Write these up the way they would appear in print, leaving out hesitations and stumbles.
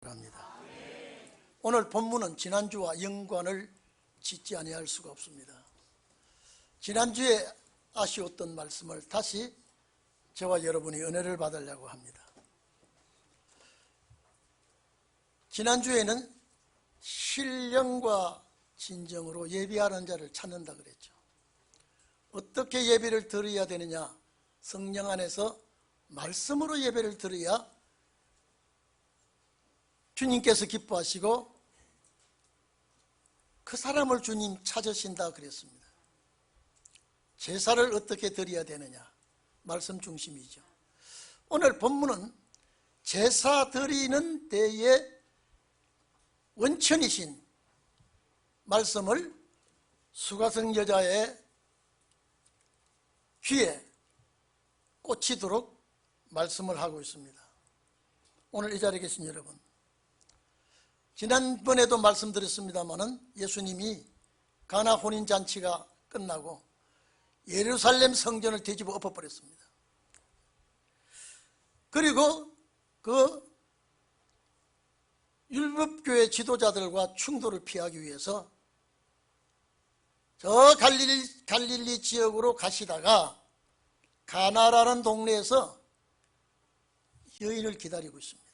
합니다. 오늘 본문은 지난주와 연관을 짓지 아니할 수가 없습니다. 지난주에 아쉬웠던 말씀을 다시 저와 여러분이 은혜를 받으려고 합니다. 지난주에는 신령과 진정으로 예비하는 자를 찾는다 그랬죠. 어떻게 예배를 드려야 되느냐? 성령 안에서 말씀으로 예배를 드려야 주님께서 기뻐하시고 그 사람을 주님 찾으신다 그랬습니다. 제사를 어떻게 드려야 되느냐? 말씀 중심이죠. 오늘 본문은 제사 드리는 데에 원천이신 말씀을 수가성 여자의 귀에 꽂히도록 말씀을 하고 있습니다. 오늘 이 자리에 계신 여러분, 지난번에도 말씀드렸습니다마는 예수님이 가나 혼인잔치가 끝나고 예루살렘 성전을 뒤집어 엎어버렸습니다. 그리고 그 율법교회 지도자들과 충돌을 피하기 위해서 저 갈릴리 지역으로 가시다가 가나라는 동네에서 여인을 기다리고 있습니다.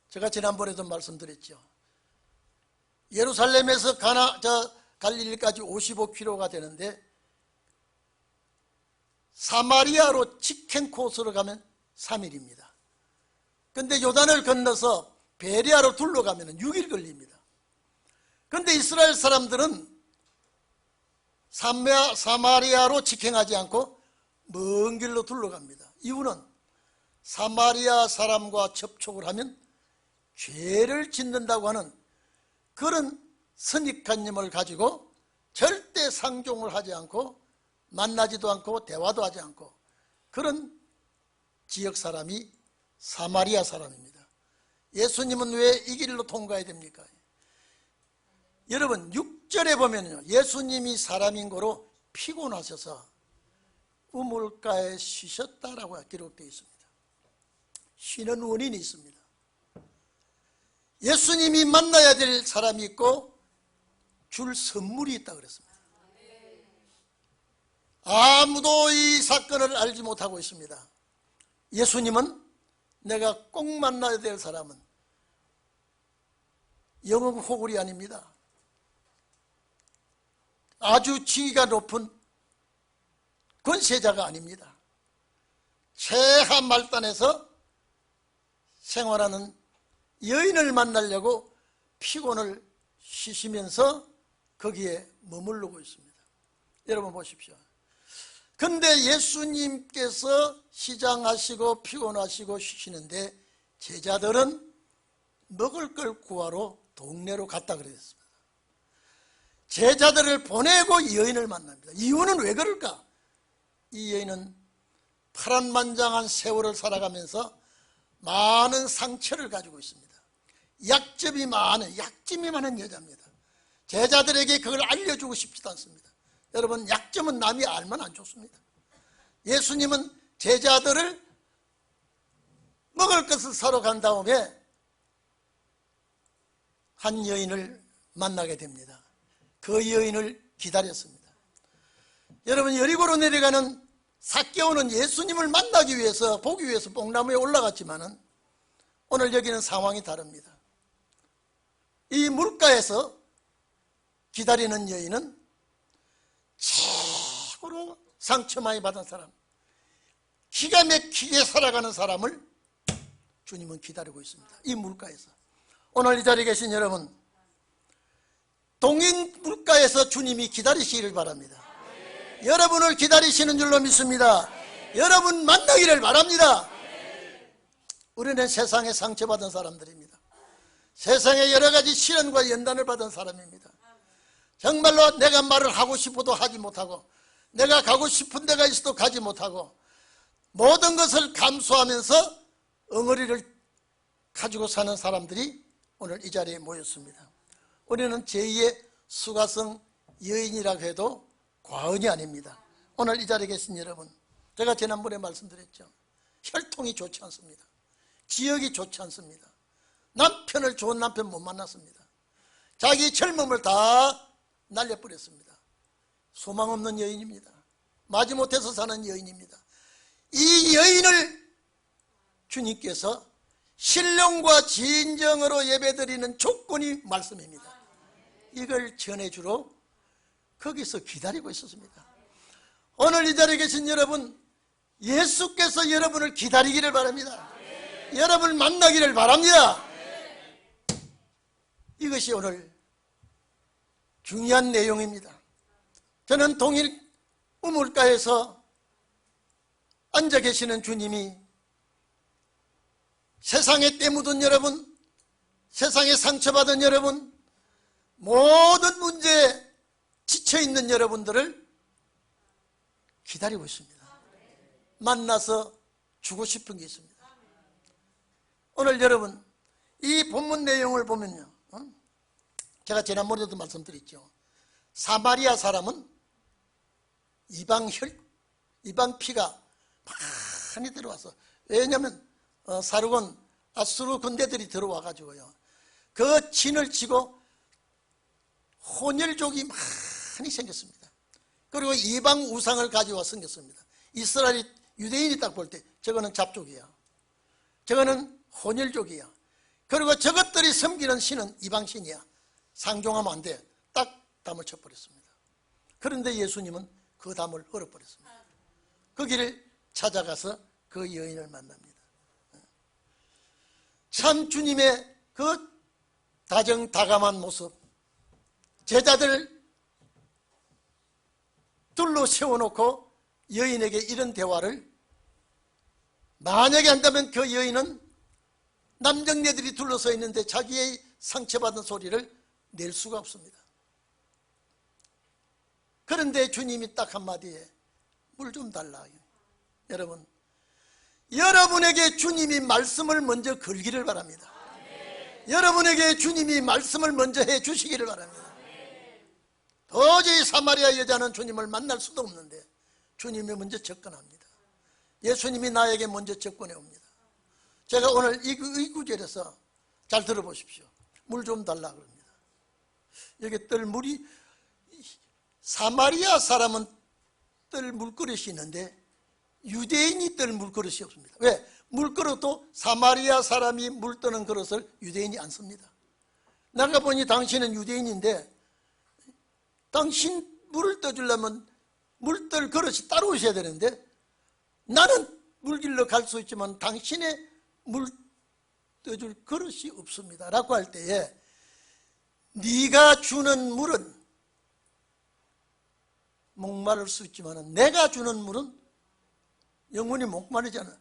제가 지난번에도 말씀드렸죠. 예루살렘에서 갈릴리까지 55km가 되는데 사마리아로 직행 코스로 가면 3일입니다. 그런데 요단을 건너서 베레아로 둘러가면 6일 걸립니다. 그런데 이스라엘 사람들은 사마리아로 직행하지 않고 먼 길로 둘러갑니다. 이유는 사마리아 사람과 접촉을 하면 죄를 짓는다고 하는 그런 선입관념을 가지고 절대 상종을 하지 않고 만나지도 않고 대화도 하지 않고 그런 지역 사람이 사마리아 사람입니다. 예수님은 왜 이 길로 통과해야 됩니까? 여러분 6절에 보면요, 예수님이 사람인 거로 피곤하셔서 우물가에 쉬셨다라고 기록되어 있습니다. 쉬는 원인이 있습니다. 예수님이 만나야 될 사람이 있고 줄 선물이 있다 그랬습니다. 아무도 이 사건을 알지 못하고 있습니다. 예수님은 내가 꼭 만나야 될 사람은 영웅 호굴이 아닙니다. 아주 지위가 높은 권세자가 아닙니다. 최하 말단에서 생활하는 여인을 만나려고 피곤을 쉬시면서 거기에 머무르고 있습니다. 여러분 보십시오. 근데 예수님께서 시장하시고 피곤하시고 쉬시는데 제자들은 먹을 걸 구하러 동네로 갔다 그랬습니다. 제자들을 보내고 여인을 만납니다. 이유는 왜 그럴까? 이 여인은 파란만장한 세월을 살아가면서 많은 상처를 가지고 있습니다. 약점이 많은 여자입니다. 제자들에게 그걸 알려주고 싶지도 않습니다. 여러분, 약점은 남이 알면 안 좋습니다. 예수님은 제자들을 먹을 것을 사러 간 다음에 한 여인을 만나게 됩니다. 그 여인을 기다렸습니다. 여러분, 여리고로 내려가는 삭개오는 예수님을 만나기 위해서 보기 위해서 뽕나무에 올라갔지만은 오늘 여기는 상황이 다릅니다. 이 물가에서 기다리는 여인은 최고로 상처 많이 받은 사람, 기가 막히게 살아가는 사람을 주님은 기다리고 있습니다. 이 물가에서. 오늘 이 자리에 계신 여러분, 동인 물가에서 주님이 기다리시기를 바랍니다. 여러분을 기다리시는 줄로 믿습니다. 여러분 만나기를 바랍니다. 우리는 세상에 상처받은 사람들입니다. 세상에 여러 가지 시련과 연단을 받은 사람입니다. 정말로 내가 말을 하고 싶어도 하지 못하고, 내가 가고 싶은 데가 있어도 가지 못하고, 모든 것을 감수하면서 엉어리를 가지고 사는 사람들이 오늘 이 자리에 모였습니다. 우리는 제2의 수가성 여인이라고 해도 과언이 아닙니다. 오늘 이 자리에 계신 여러분, 제가 지난번에 말씀드렸죠. 혈통이 좋지 않습니다. 지역이 좋지 않습니다. 남편을 좋은 남편 못 만났습니다. 자기 젊음을 다 날려버렸습니다. 소망 없는 여인입니다. 마지못해서 사는 여인입니다. 이 여인을 주님께서 신령과 진정으로 예배드리는 조건이 말씀입니다. 이걸 전해주러 거기서 기다리고 있었습니다. 오늘 이 자리에 계신 여러분, 예수께서 여러분을 기다리기를 바랍니다. 여러분을 만나기를 바랍니다. 이것이 오늘 중요한 내용입니다. 저는 동일 우물가에서 앉아 계시는 주님이 세상에 때 묻은 여러분, 세상에 상처받은 여러분, 모든 문제에 지쳐있는 여러분들을 기다리고 있습니다. 만나서 주고 싶은 게 있습니다. 오늘 여러분, 이 본문 내용을 보면요, 제가 지난번에도 말씀드렸죠. 사마리아 사람은 이방 피가 많이 들어와서, 왜냐하면 사르곤 아수르 군대들이 들어와 가지고요, 그 진을 치고 혼혈족이 많이 생겼습니다. 그리고 이방 우상을 가져와 생겼습니다. 이스라엘 유대인이 딱 볼 때 저거는 잡족이야, 저거는 혼혈족이야, 그리고 저것들이 섬기는 신은 이방신이야, 상종하면 안 돼. 딱 담을 쳐버렸습니다. 그런데 예수님은 그 담을 헐어버렸습니다. 그 길을 찾아가서 그 여인을 만납니다. 참 주님의 그 다정다감한 모습, 제자들 둘로 세워놓고 여인에게 이런 대화를 만약에 한다면 그 여인은 남정네들이 둘러서 있는데 자기의 상처받은 소리를 낼 수가 없습니다. 그런데 주님이 딱 한마디에 물 좀 달라. 여러분, 여러분에게 주님이 말씀을 먼저 걸기를 바랍니다. 여러분에게 주님이 말씀을 먼저 해 주시기를 바랍니다. 도저히 사마리아 여자는 주님을 만날 수도 없는데 주님이 먼저 접근합니다. 예수님이 나에게 먼저 접근해 옵니다. 제가 오늘 이 구절에서 잘 들어보십시오. 물 좀 달라 그럽니다. 여기 뜰 물이, 사마리아 사람은 뜰 물그릇이 있는데 유대인이 뜰 물그릇이 없습니다. 왜? 물그릇도 사마리아 사람이 물 뜨는 그릇을 유대인이 안 씁니다. 내가 보니 당신은 유대인인데 당신 물을 떠주려면 물 뜰 그릇이 따로 오셔야 되는데 나는 물길로 갈 수 있지만 당신의 물 떠줄 그릇이 없습니다 라고 할 때에, 네가 주는 물은 목마를 수 있지만 내가 주는 물은 영원히 목마르지 않아.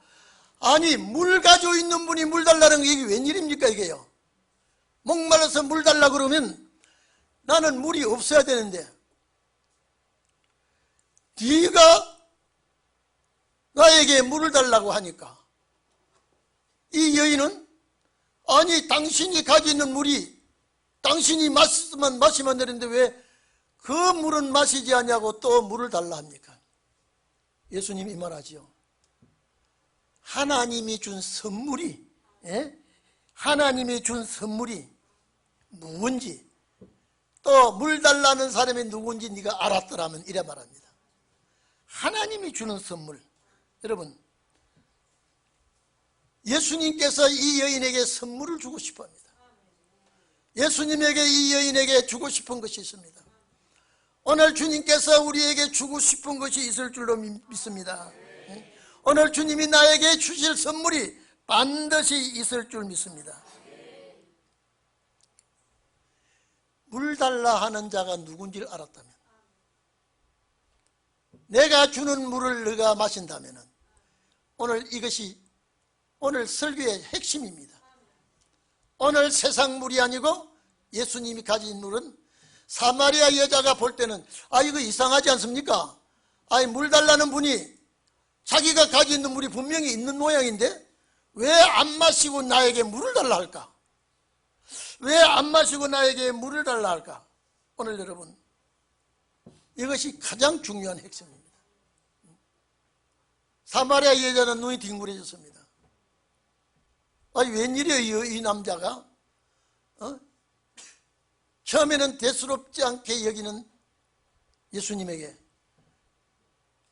아니, 물 가지고 있는 분이 물 달라는 게 이게 웬일입니까 이게요? 목말라서 물 달라 그러면 나는 물이 없어야 되는데 네가 나에게 물을 달라고 하니까 이 여인은, 아니 당신이 가지고 있는 물이 당신이 마시면 되는데 왜 그 물은 마시지 않냐고 또 물을 달라 합니까? 예수님이 말하지요. 하나님이 준 선물이, 하나님이 준 선물이 무언지, 또 물 달라는 사람이 누군지 네가 알았더라면 이래 말합니다. 하나님이 주는 선물. 여러분, 예수님께서 이 여인에게 선물을 주고 싶어 합니다. 예수님에게 이 여인에게 주고 싶은 것이 있습니다. 오늘 주님께서 우리에게 주고 싶은 것이 있을 줄로 믿습니다. 오늘 주님이 나에게 주실 선물이 반드시 있을 줄 믿습니다. 물 달라 하는 자가 누군지를 알았다면, 내가 주는 물을 너가 마신다면, 오늘 이것이 오늘 설교의 핵심입니다. 오늘 세상 물이 아니고 예수님이 가진 물은, 사마리아 여자가 볼 때는 아 이거 이상하지 않습니까? 아니 물 달라는 분이 자기가 가지고 있는 물이 분명히 있는 모양인데 왜 안 마시고 나에게 물을 달라 할까? 왜 안 마시고 나에게 물을 달라 할까? 오늘 여러분, 이것이 가장 중요한 핵심입니다. 사마리아 여자는 눈이 뒹굴해졌습니다. 아니 웬일이에요 이 남자가? 처음에는 대수롭지 않게 여기는 예수님에게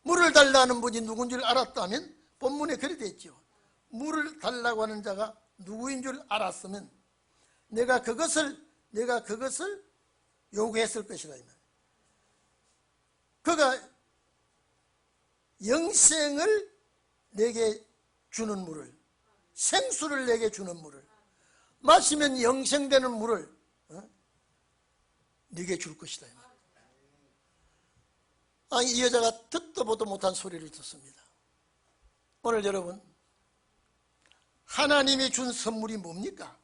물을 달라는 분이 누군 줄 알았다면, 본문에 그리 되어 있죠. 물을 달라고 하는 자가 누구인 줄 알았으면 내가 그것을 요구했을 것이라. 그가 영생을 내게 주는 물을, 생수를 내게 주는 물을, 마시면 영생되는 물을 네게 줄 것이다. 아니, 이 여자가 듣도 보도 못한 소리를 듣습니다. 오늘 여러분, 하나님이 준 선물이 뭡니까?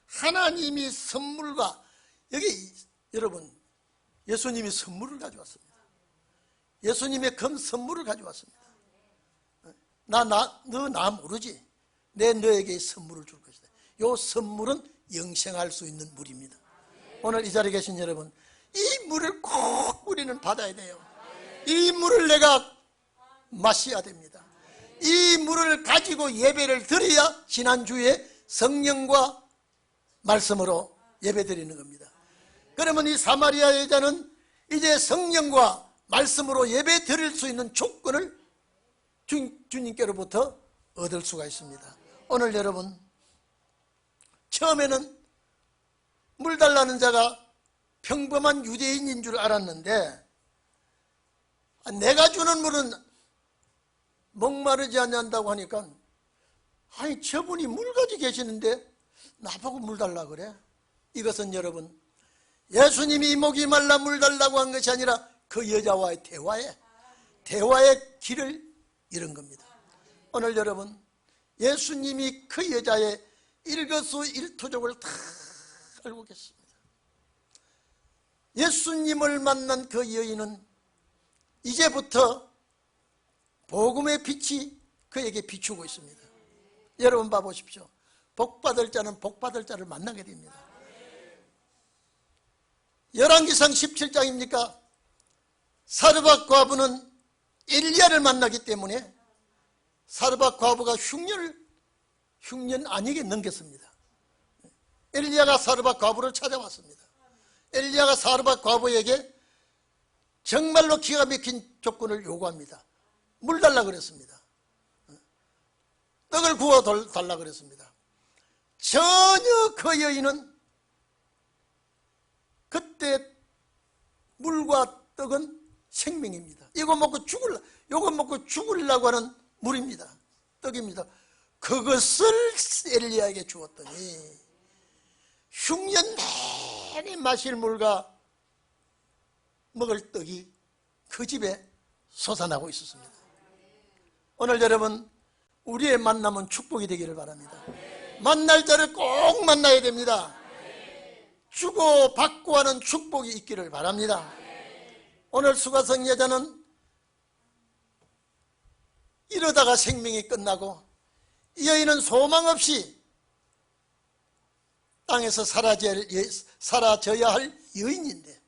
하나님이 선물과, 여기 여러분, 예수님이 선물을 가져왔습니다. 예수님의 금 선물을 가져왔습니다. 너 나 모르지? 내 너에게 선물을 줄 것이다. 이 선물은 영생할 수 있는 물입니다. 오늘 이 자리에 계신 여러분, 이 물을 꼭 우리는 받아야 돼요. 이 물을 내가 마셔야 됩니다. 이 물을 가지고 예배를 드려야 지난주에 성령과 말씀으로 예배 드리는 겁니다. 그러면 이 사마리아 여자는 이제 성령과 말씀으로 예배 드릴 수 있는 조건을 주님께로부터 얻을 수가 있습니다. 오늘 여러분, 처음에는 물 달라는 자가 평범한 유대인인 줄 알았는데, 내가 주는 물은 목마르지 않는다고 하니까, 아니 저분이 물 가지고 계시는데 나보고 물 달라 그래? 이것은 여러분, 예수님이 목이 말라 물 달라고 한 것이 아니라 그 여자와의 대화의 길을 잃은 겁니다. 오늘 여러분, 예수님이 그 여자의 일거수일투족을 다 알고 계십니다. 예수님을 만난 그 여인은 이제부터 복음의 빛이 그에게 비추고 있습니다. 여러분 봐보십시오. 복받을 자는 복받을 자를 만나게 됩니다. 열왕기상 17장입니까? 사르밧 과부는 엘리야를 만나기 때문에 사르밧 과부가 흉년 아니게 넘겼습니다. 엘리야가 사르밧 과부를 찾아왔습니다. 엘리야가 사르밧 과부에게 정말로 기가 막힌 조건을 요구합니다. 물 달라 그랬습니다. 떡을 구워 달라 그랬습니다. 전혀 그 여인은 그때 물과 떡은 생명입니다. 이거 먹고 죽으려고 하는 물입니다. 떡입니다. 그것을 엘리야에게 주었더니 흉년 내내 마실 물과 먹을 떡이 그 집에 솟아나고 있었습니다. 오늘 여러분, 우리의 만남은 축복이 되기를 바랍니다. 만날 자를 꼭 만나야 됩니다. 주고 받고 하는 축복이 있기를 바랍니다. 오늘 수가성 여자는 이러다가 생명이 끝나고, 이 여인은 소망 없이 땅에서 사라져야 할 여인인데,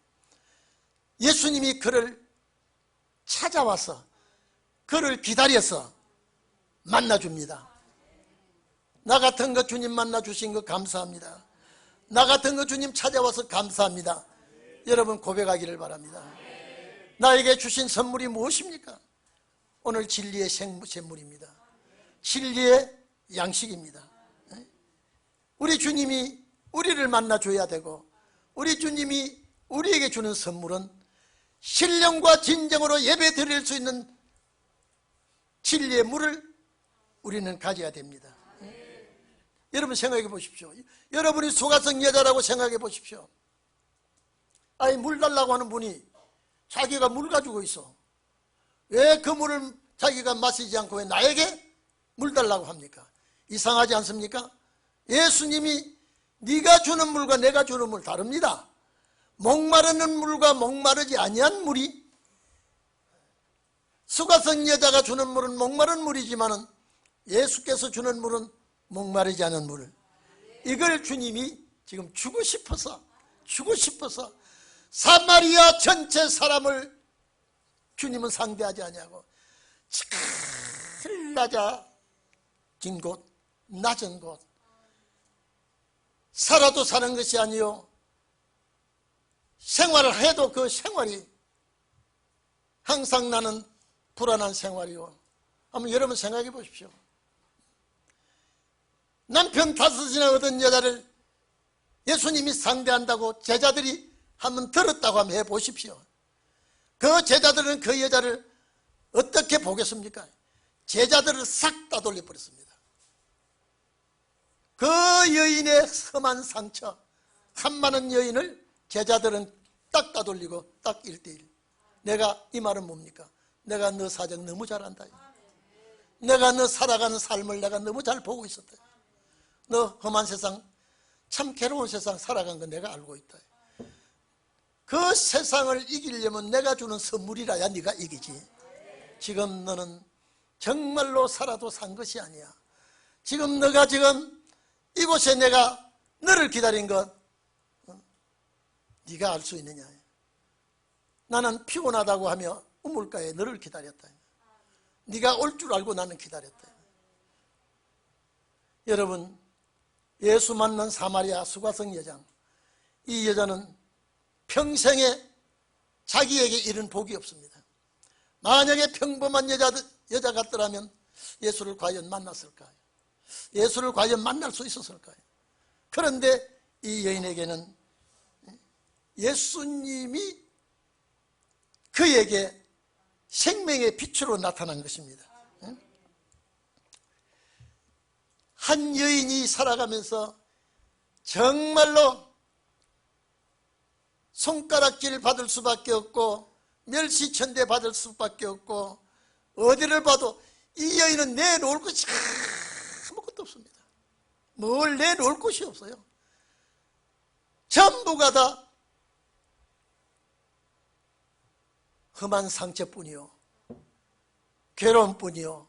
예수님이 그를 찾아와서 그를 기다려서 만나줍니다. 나 같은 거 주님 만나주신 거 감사합니다. 나 같은 거 주님 찾아와서 감사합니다. 여러분 고백하기를 바랍니다. 나에게 주신 선물이 무엇입니까? 오늘 진리의 샘물입니다. 진리의 양식입니다. 우리 주님이 우리를 만나줘야 되고, 우리 주님이 우리에게 주는 선물은 신령과 진정으로 예배 드릴 수 있는 진리의 물을 우리는 가져야 됩니다. 여러분 생각해 보십시오. 여러분이 수가성 여자라고 생각해 보십시오. 아니 물 달라고 하는 분이 자기가 물 가지고 있어. 왜 그 물을 자기가 마시지 않고 왜 나에게 물 달라고 합니까? 이상하지 않습니까? 예수님이 네가 주는 물과 내가 주는 물 다릅니다. 목마르는 물과 목마르지 아니한 물이, 수가성 여자가 주는 물은 목마른 물이지만은 예수께서 주는 물은 목마르지 않은 물, 이걸 주님이 지금 주고 싶어서 사마리아 전체 사람을 주님은 상대하지 아니하고 제일 낮은 곳, 살아도 사는 것이 아니요 생활을 해도 그 생활이 항상 나는 불안한 생활이요. 한번 여러분 생각해 보십시오. 남편 5이나 얻은 여자를 예수님이 상대한다고 제자들이 한번 들었다고 한번 해보십시오. 그 제자들은 그 여자를 어떻게 보겠습니까? 제자들을 싹 다 돌려버렸습니다. 그 여인의 험한 상처, 한 많은 여인을 제자들은 딱 따돌리고 딱 1대1. 내가 이 말은 뭡니까? 내가 너 사정 너무 잘 안다. 내가 너 살아가는 삶을 내가 너무 잘 보고 있었다. 너 험한 세상, 참 괴로운 세상 살아간 거 내가 알고 있다. 그 세상을 이기려면 내가 주는 선물이라야 네가 이기지. 지금 너는 정말로 살아도 산 것이 아니야. 지금 너가 지금 이곳에 내가 너를 기다린 것 네가 알 수 있느냐. 나는 피곤하다고 하며 우물가에 너를 기다렸다. 네가 올 줄 알고 나는 기다렸다. 여러분, 예수 만난 사마리아 수가성 여장, 이 여자는 평생에 자기에게 이른 복이 없습니다. 만약에 평범한 여자 같더라면 예수를 과연 만났을까요? 예수를 과연 만날 수 있었을까요? 그런데 이 여인에게는 예수님이 그에게 생명의 빛으로 나타난 것입니다. 한 여인이 살아가면서 정말로 손가락질 받을 수밖에 없고 멸시천대 받을 수밖에 없고 어디를 봐도 이 여인은 내놓을 것이 아무것도 없습니다. 뭘 내놓을 것이 없어요. 전부가 다 험한 상처뿐이요, 괴로움뿐이요,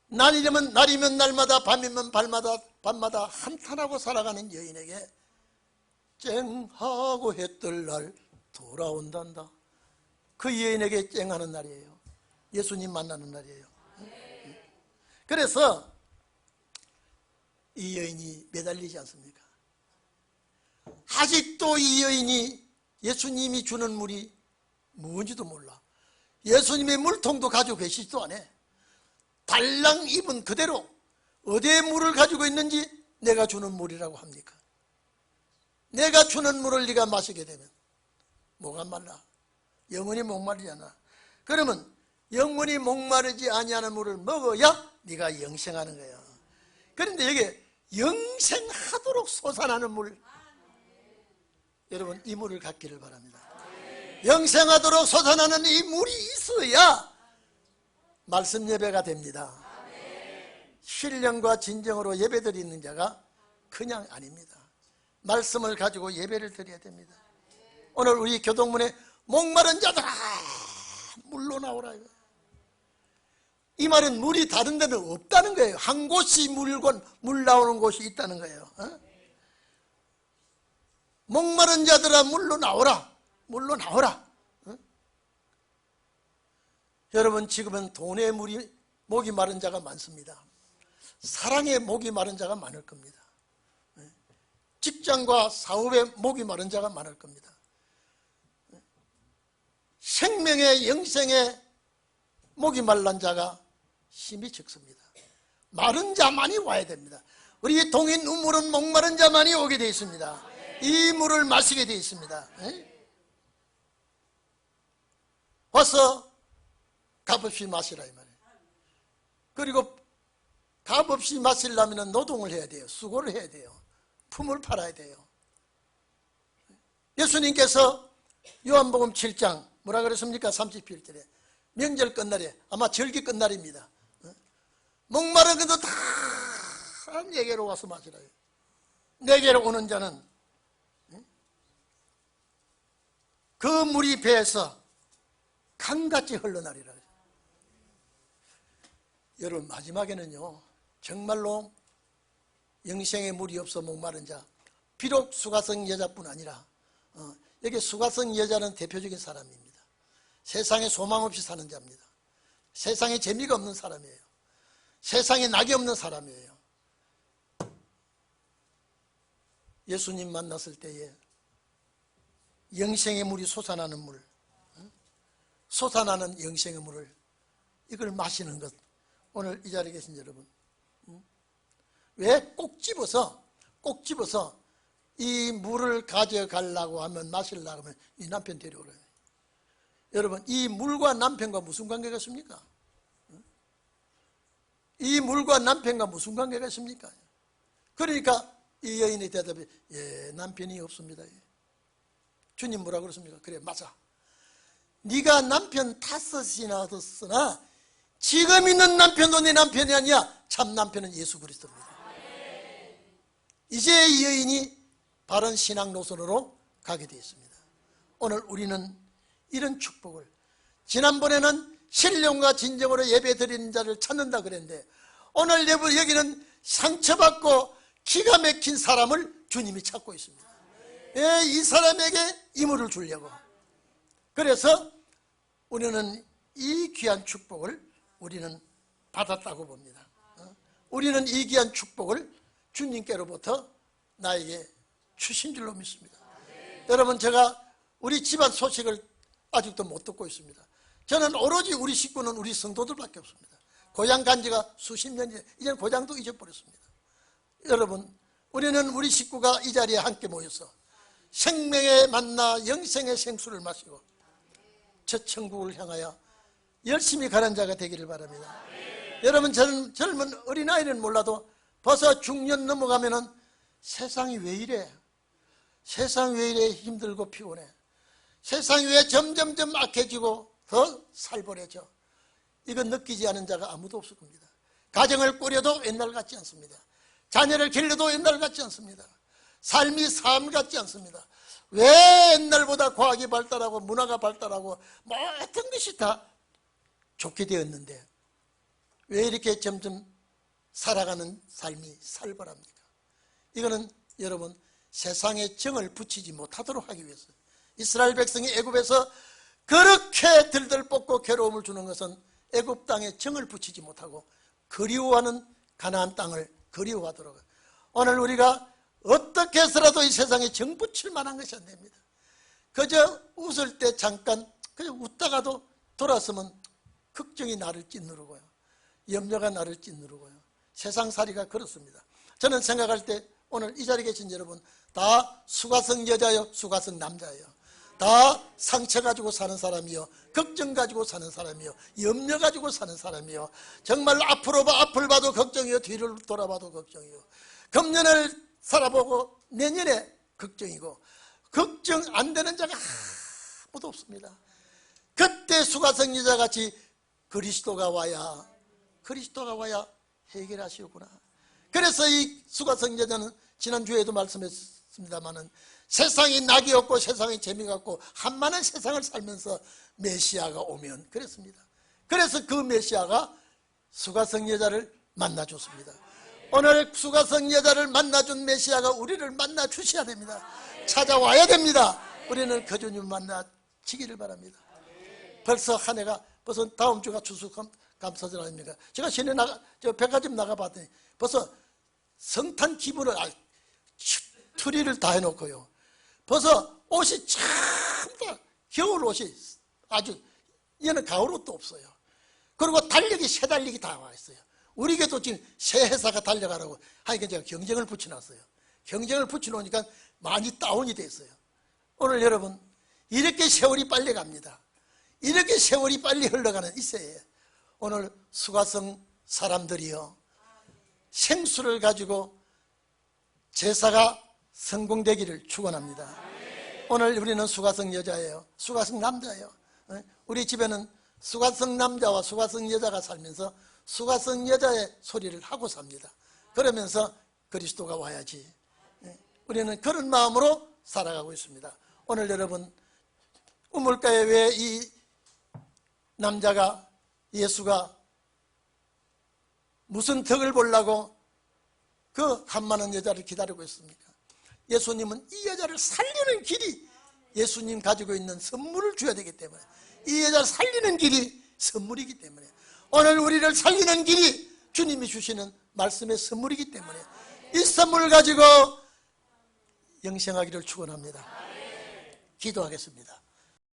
날이면 날마다 밤이면 밤마다 한탄하고 살아가는 여인에게 쨍하고 해 뜰 날 돌아온단다. 그 여인에게 쨍하는 날이에요. 예수님 만나는 날이에요. 그래서 이 여인이 매달리지 않습니까? 아직도 이 여인이 예수님이 주는 물이 뭔지도 몰라. 예수님의 물통도 가지고 계시지도 않아. 달랑 입은 그대로 어디에 물을 가지고 있는지 내가 주는 물이라고 합니까? 내가 주는 물을 네가 마시게 되면 뭐가 말라? 영원히 목마르잖아. 그러면 영원히 목마르지 아니하는 물을 먹어야 네가 영생하는 거야. 그런데 여기 영생하도록 솟아나는 물, 여러분 이 물을 갖기를 바랍니다. 영생하도록 솟아나는 이 물이 있어야 말씀 예배가 됩니다. 신령과 진정으로 예배드리는 자가 그냥 아닙니다. 말씀을 가지고 예배를 드려야 됩니다. 오늘 우리 교동문에 목마른 자들아 물로 나오라. 이 말은 물이 다른 데는 없다는 거예요. 한 곳이 물 나오는 곳이 있다는 거예요. 목마른 자들아 물로 나오라. 물로 나오라. 여러분, 지금은 돈의 목이 마른 자가 많습니다. 사랑의 목이 마른 자가 많을 겁니다. 직장과 사업의 목이 마른 자가 많을 겁니다. 생명의 영생의 목이 말란 자가 심히 적습니다. 마른 자만이 와야 됩니다. 우리 동인 우물은 목마른 자만이 오게 되어 있습니다. 이 물을 마시게 되어 있습니다. 와서 값없이 마시라 이 말이에요. 그리고 값없이 마시려면 노동을 해야 돼요. 수고를 해야 돼요. 품을 팔아야 돼요. 예수님께서 요한복음 7장 뭐라 그랬습니까? 31절에 명절 끝날에, 아마 절기 끝날입니다. 목마른 것도 다 내게로 와서 마시라. 내게로 오는 자는 그 물이 배에서 강같이 흘러나리라. 여러분, 마지막에는요 정말로 영생의 물이 없어 목마른 자, 비록 수가성 여자뿐 아니라 여기 수가성 여자는 대표적인 사람입니다. 세상에 소망 없이 사는 자입니다. 세상에 재미가 없는 사람이에요. 세상에 낙이 없는 사람이에요. 예수님 만났을 때에 영생의 물이 솟아나는 물, 솟아나는 영생의 물을 이걸 마시는 것, 오늘 이 자리에 계신 여러분, 왜 꼭 집어서 이 물을 가져가려고 하면, 마시려고 하면 이 남편 데려오래요. 여러분, 이 물과 남편과 무슨 관계가 있습니까? 이 물과 남편과 무슨 관계가 있습니까? 그러니까 이 여인의 대답이, 예, 남편이 없습니다. 주님 뭐라 그랬습니까? 그래, 맞아. 네가 남편 5이나 얻었으나 지금 있는 남편도 네 남편이 아니야. 참 남편은 예수 그리스도입니다. 이제 이 여인이 바른 신앙 노선으로 가게 되어 있습니다. 오늘 우리는 이런 축복을, 지난번에는 신령과 진정으로 예배 드리는 자를 찾는다 그랬는데, 오늘 여기는 상처받고 기가 막힌 사람을 주님이 찾고 있습니다. 예, 이 사람에게 이 물을 주려고. 그래서 우리는 이 귀한 축복을 우리는 받았다고 봅니다. 우리는 이 귀한 축복을 주님께로부터 나에게 주신 줄로 믿습니다. 여러분, 제가 우리 집안 소식을 아직도 못 듣고 있습니다. 저는 오로지 우리 식구는 우리 성도들밖에 없습니다. 고향 간 지가 수십 년이, 이제는 고향도 잊어버렸습니다. 여러분, 우리는 우리 식구가 이 자리에 함께 모여서 생명의 만나 영생의 생수를 마시고 저 천국을 향하여 열심히 가는 자가 되기를 바랍니다. 여러분, 젊은 어린아이는 몰라도 벌써 중년 넘어가면은 세상이 왜 이래? 세상이 왜 이래 힘들고 피곤해? 세상이 왜 점점점 악해지고 더 살벌해져? 이건 느끼지 않은 자가 아무도 없을 겁니다. 가정을 꾸려도 옛날 같지 않습니다. 자녀를 길러도 옛날 같지 않습니다. 삶이 삶 같지 않습니다. 왜 옛날보다 과학이 발달하고 문화가 발달하고 모든 것이 다 좋게 되었는데 왜 이렇게 점점 살아가는 삶이 살벌합니까? 이거는 여러분, 세상에 정을 붙이지 못하도록 하기 위해서, 이스라엘 백성이 애굽에서 그렇게 들들 볶고 괴로움을 주는 것은 애굽 땅에 정을 붙이지 못하고 그리워하는 가나안 땅을 그리워하도록. 오늘 우리가 어떻게 해서라도 이 세상에 정 붙일 만한 것이 안 됩니다. 그저 웃을 때 잠깐 그냥 웃다가도 돌아서면 걱정이 나를 짓누르고요, 염려가 나를 짓누르고요. 세상살이가 그렇습니다. 저는 생각할 때 오늘 이 자리에 계신 여러분 다 수가성 여자요, 수가성 남자예요. 다 상처 가지고 사는 사람이요, 걱정 가지고 사는 사람이요, 염려 가지고 사는 사람이요. 정말 앞을 봐도 걱정이요, 뒤를 돌아봐도 걱정이요. 금년을 살아보고 내년에 걱정이고, 걱정 안 되는 자가 아무도 없습니다. 그때 수가성 여자같이 그리스도가 와야 해결하시구나. 그래서 이 수가성 여자는 지난주에도 말씀했습니다마는 세상이 낙이 없고 세상이 재미가 없고 한만한 세상을 살면서 메시아가 오면 그랬습니다. 그래서 그 메시아가 수가성 여자를 만나줬습니다. 오늘 수가성 여자를 만나준 메시아가 우리를 만나주셔야 됩니다. 찾아와야 됩니다. 우리는 그 주님 만나지기를 바랍니다. 벌써 한 해가, 벌써 다음 주가 추수감사절 아닙니까? 제가 시내 저 백화점 나가봤더니 벌써 성탄 기분을, 트리를 다 해놓고요. 벌써 옷이 참 다 겨울 옷이 아주, 얘는 가을 옷도 없어요. 그리고 달력이 새 달력이 다 와 있어요. 우리 교도 지금 새 회사가 달려가라고 하니까 제가 경쟁을 붙여놨어요. 경쟁을 붙여놓으니까 많이 다운이 됐어요. 오늘 여러분, 이렇게 세월이 빨리 갑니다. 이렇게 세월이 빨리 흘러가는 이 세에 오늘 수가성 사람들이요, 생수를 가지고 제사가 성공되기를 축원합니다. 오늘 우리는 수가성 여자예요, 수가성 남자예요. 우리 집에는 수가성 남자와 수가성 여자가 살면서 수가성 여자의 소리를 하고 삽니다. 그러면서 그리스도가 와야지, 우리는 그런 마음으로 살아가고 있습니다. 오늘 여러분, 우물가에 왜 이 남자가, 예수가 무슨 덕을 보려고 그 한많은 여자를 기다리고 있습니까? 예수님은 이 여자를 살리는 길이 예수님 가지고 있는 선물을 줘야 되기 때문에, 이 여자를 살리는 길이 선물이기 때문에, 오늘 우리를 살리는 길이 주님이 주시는 말씀의 선물이기 때문에 이 선물을 가지고 영생하기를 축원합니다. 기도하겠습니다.